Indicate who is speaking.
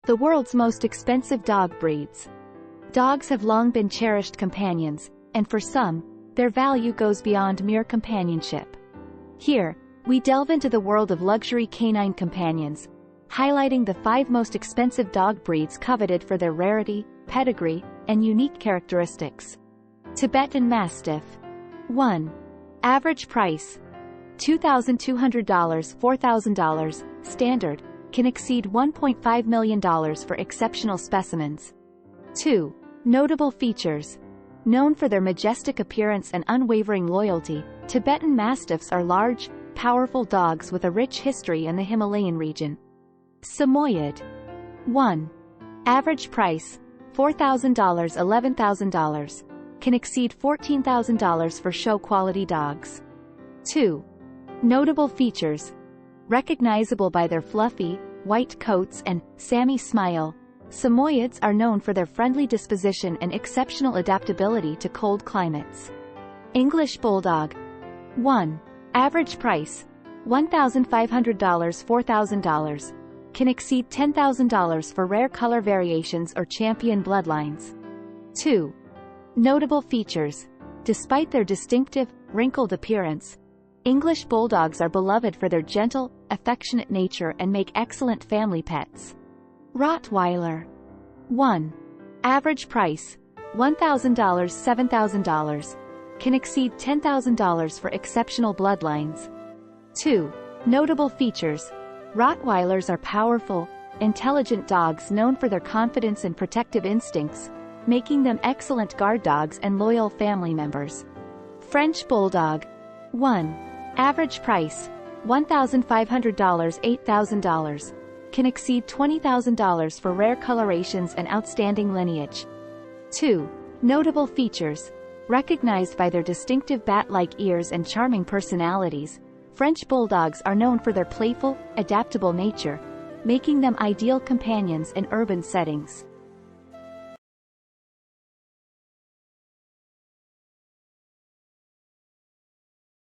Speaker 1: The world's most expensive dog breeds. Dogs have long been cherished companions, and for some, their value goes beyond mere companionship. Here, we delve into the world of luxury canine companions, highlighting the 5 most expensive dog breeds coveted for their rarity, pedigree, and unique characteristics. Tibetan Mastiff. 1. Average price: $2,200 $4,000, standard, can exceed $1.5 million for exceptional specimens. 2. Notable features. Known for their majestic appearance and unwavering loyalty, Tibetan Mastiffs are large, powerful dogs with a rich history in the Himalayan region. Samoyed. 1. Average price: $4,000 $11,000, can exceed $14,000 for show-quality dogs. 2. Notable features. Recognizable by their fluffy, white coats and Sammy smile, Samoyeds are known for their friendly disposition and exceptional adaptability to cold climates. English Bulldog. 1. Average price: $1,500 $4,000, can exceed $10,000 for rare color variations or champion bloodlines. 2. Notable features. Despite their distinctive, wrinkled appearance, English Bulldogs are beloved for their gentle, affectionate nature and make excellent family pets. Rottweiler. 1. Average price: $1,000 $7,000, can exceed $10,000 for exceptional bloodlines. 2. Notable features. Rottweilers are powerful, intelligent dogs known for their confidence and protective instincts, making them excellent guard dogs and loyal family members. French Bulldog. 1. Average price: $1,500 $8,000, can exceed $20,000 for rare colorations and outstanding lineage. 2. Notable features. Recognized by their distinctive bat-like ears and charming personalities, French Bulldogs are known for their playful, adaptable nature, making them ideal companions in urban settings.